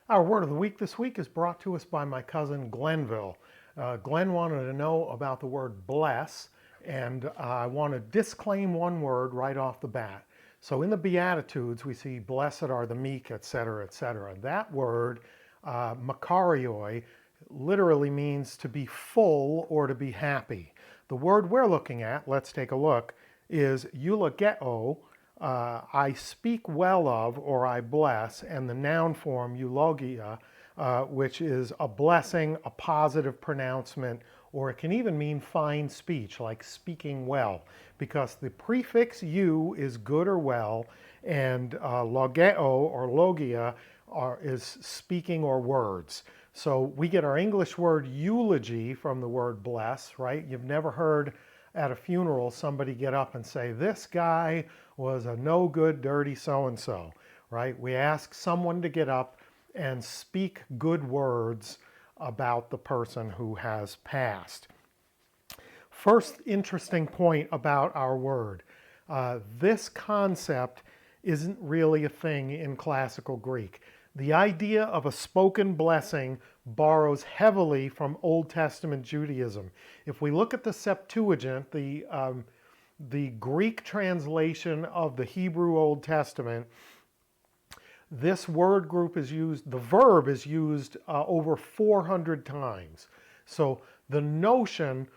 Our word of the week this week is brought to us by my cousin Glenville. Glenn wanted to know about the word bless, and I want to disclaim one word right off the bat. So in the Beatitudes, we see blessed are the meek, etc., etc. That word, makarioi, literally means to be full or to be happy. The word we're looking at, let's take a look, is eulogeo, I speak well of or I bless, and the noun form eulogia, which is a blessing, a positive pronouncement, or it can even mean fine speech, like speaking well, because the prefix eu is good or well, and logeo or logia is speaking or words. So we get our English word eulogy from the word bless, right? You've never heard at a funeral somebody get up and say, this guy was a no good, dirty so-and-so, right? We ask someone to get up and speak good words about the person who has passed. First interesting point about our word. This concept isn't really a thing in classical Greek. The idea of a spoken blessing borrows heavily from Old Testament Judaism. If we look at the Septuagint, the Greek translation of the Hebrew Old Testament, this word group is used, the verb is used over 400 times. So the notion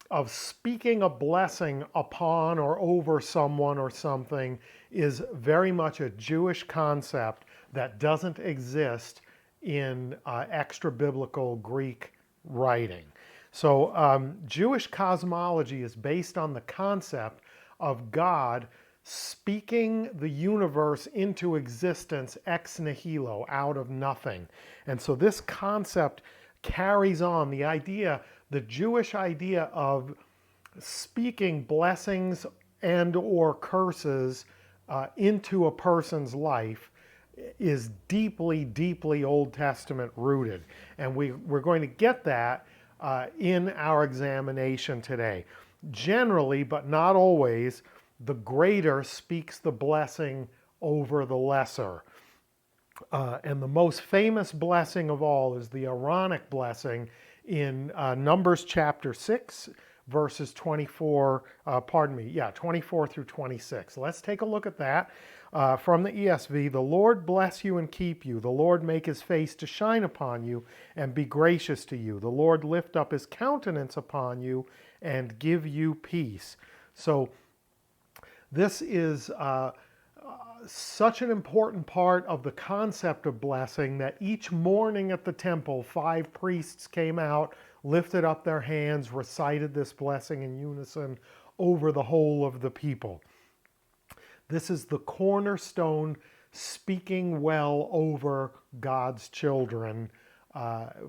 of speaking a blessing upon or over someone or something is very much a Jewish concept that doesn't exist in extra-biblical Greek writing. So Jewish cosmology is based on the concept of God speaking the universe into existence ex nihilo, out of nothing. And so this concept carries on the Jewish idea of speaking blessings and or curses into a person's life is deeply, deeply Old Testament rooted. And we're going to get that in our examination today. Generally, but not always, the greater speaks the blessing over the lesser. And the most famous blessing of all is the Aaronic blessing in Numbers chapter 6, verses 24 through 26. Let's take a look at that. From the ESV, the Lord bless you and keep you. The Lord make his face to shine upon you and be gracious to you. The Lord lift up his countenance upon you and give you peace. So this is such an important part of the concept of blessing that each morning at the temple, 5 priests came out, lifted up their hands, recited this blessing in unison over the whole of the people. This is the cornerstone, speaking well over God's children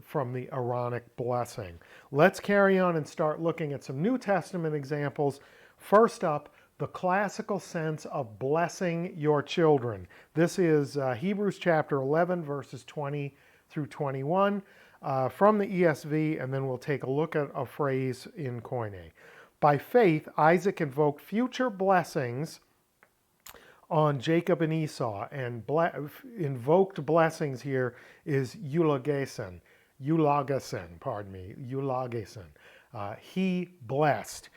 from the Aaronic blessing. Let's carry on and start looking at some New Testament examples. First up, the classical sense of blessing your children. This is Hebrews chapter 11, verses 20 through 21 from the ESV, and then we'll take a look at a phrase in Koine. By faith, Isaac invoked future blessings on Jacob and Esau, and invoked blessings here is eulogesen. He blessed.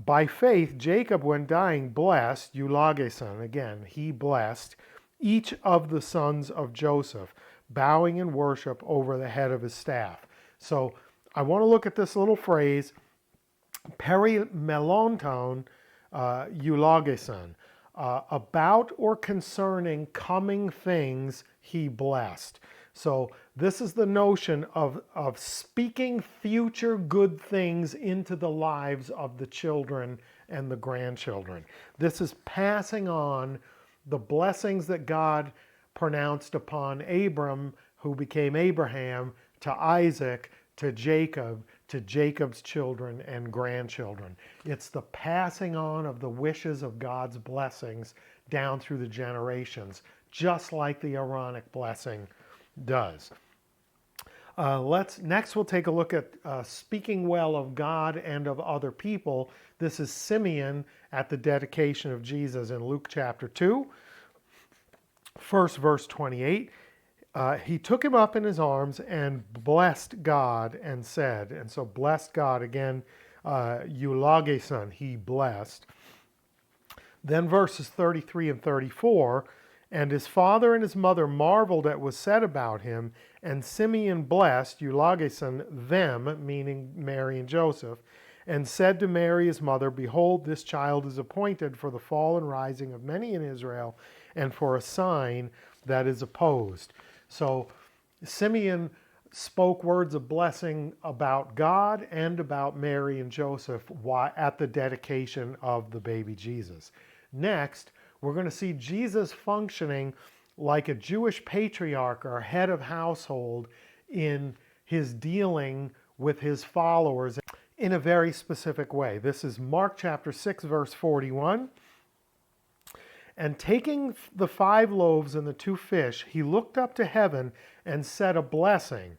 By faith, Jacob, when dying, blessed, eulogesen, again, he blessed, each of the sons of Joseph, bowing in worship over the head of his staff. So I want to look at this little phrase, perimelonton eulogesen, about or concerning coming things he blessed. So this is the notion of speaking future good things into the lives of the children and the grandchildren. This is passing on the blessings that God pronounced upon Abram, who became Abraham, to Isaac, to Jacob's children and grandchildren. It's the passing on of the wishes of God's blessings down through the generations, just like the Aaronic blessing does. Next we'll take a look at speaking well of God and of other people. This is Simeon at the dedication of Jesus in Luke chapter 2. First verse 28. He took him up in his arms and blessed God and said, and so blessed God again, eulogeson, he blessed. Then verses 33 and 34, and his father and his mother marveled at what was said about him, and Simeon blessed, eulogeson, them, meaning Mary and Joseph, and said to Mary his mother, behold, this child is appointed for the fall and rising of many in Israel, and for a sign that is opposed. So Simeon spoke words of blessing about God and about Mary and Joseph at the dedication of the baby Jesus. Next, we're going to see Jesus functioning like a Jewish patriarch or head of household in his dealing with his followers in a very specific way. This is Mark chapter 6, verse 41. And taking the 5 loaves and the 2 fish, he looked up to heaven and said a blessing,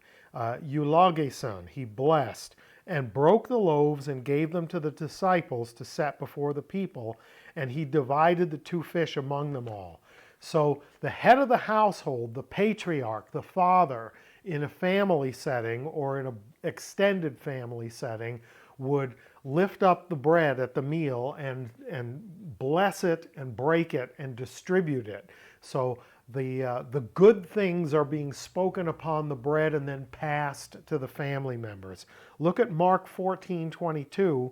eulogeson, he blessed, and broke the loaves and gave them to the disciples to set before the people, and he divided the 2 fish among them all. So the head of the household, the patriarch, the father, in a family setting or in an extended family setting, would lift up the bread at the meal and bless it and break it and distribute it. So the good things are being spoken upon the bread and then passed to the family members. Look at Mark 14:22.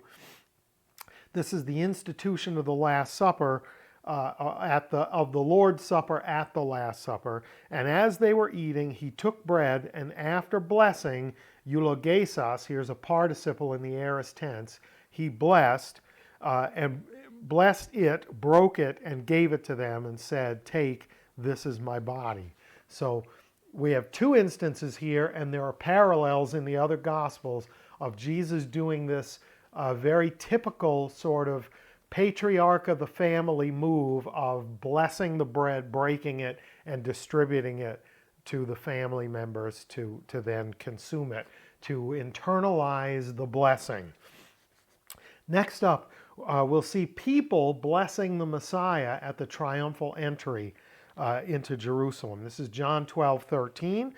This is the institution of the Last Supper, of the Lord's Supper at the Last Supper. And as they were eating, he took bread, and after blessing, eulogesos, here's a participle in the aorist tense, he blessed, and blessed it, broke it, and gave it to them, and said, take, this is my body. So we have 2 instances here, and there are parallels in the other Gospels of Jesus doing this very typical sort of patriarch of the family move of blessing the bread, breaking it, and distributing it to the family members to then consume it, to internalize the blessing. Next up, we'll see people blessing the Messiah at the triumphal entry into Jerusalem. This is John 12:13.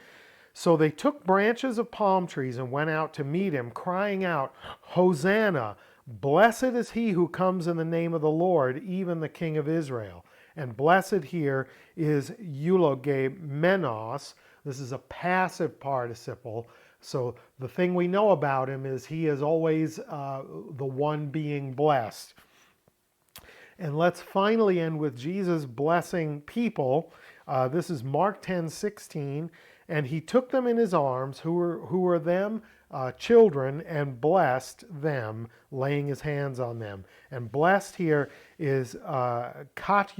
So they took branches of palm trees and went out to meet him, crying out, Hosanna! Blessed is he who comes in the name of the Lord, even the King of Israel. And blessed here is eulogemenos. This is a passive participle. So the thing we know about him is he is always the one being blessed. And let's finally end with Jesus blessing people. This is Mark 10:16. And he took them in his arms, who were them, children, and blessed them, laying his hands on them. And blessed here is katuloge.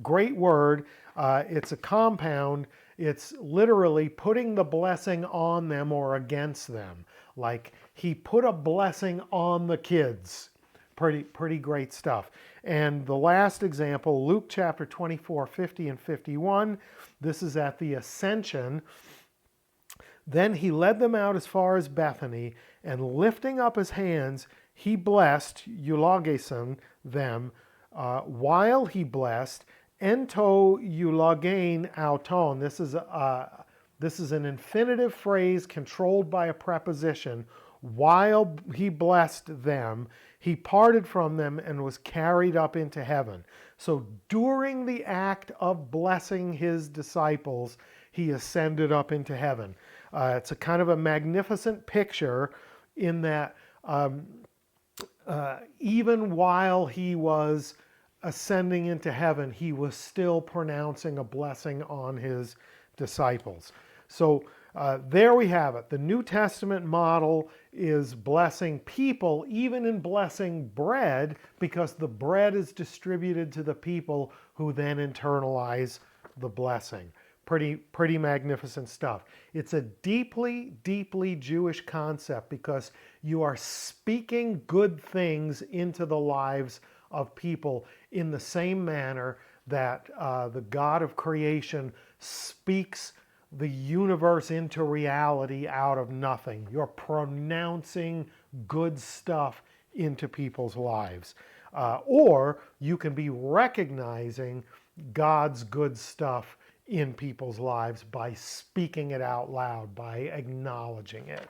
Great word. It's a compound. It's literally putting the blessing on them or against them. Like he put a blessing on the kids. Pretty great stuff. And the last example, Luke chapter 24:50 and 51. This is at the ascension. Then he led them out as far as Bethany, and lifting up his hands, he blessed, eulogeson, them, while he blessed, ento eulogein auton. This is an infinitive phrase controlled by a preposition. While he blessed them, he parted from them and was carried up into heaven. So during the act of blessing his disciples, he ascended up into heaven. It's a kind of a magnificent picture in that even while he was ascending into heaven, he was still pronouncing a blessing on his disciples. So there we have it. The New Testament model is blessing people, even in blessing bread, because the bread is distributed to the people who then internalize the blessing. Pretty magnificent stuff. It's a deeply, deeply Jewish concept because you are speaking good things into the lives of people in the same manner that the God of creation speaks the universe into reality out of nothing. You're pronouncing good stuff into people's lives. Or you can be recognizing God's good stuff in people's lives by speaking it out loud, by acknowledging it.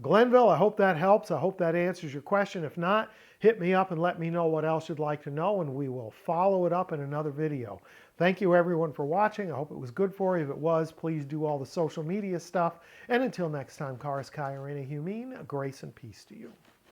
Glenville, I hope that helps. I hope that answers your question. If not, hit me up and let me know what else you'd like to know, and we will follow it up in another video. Thank you everyone for watching. I hope it was good for you. If it was, please do all the social media stuff. And until next time, Charis Kai Arena Humine, grace and peace to you.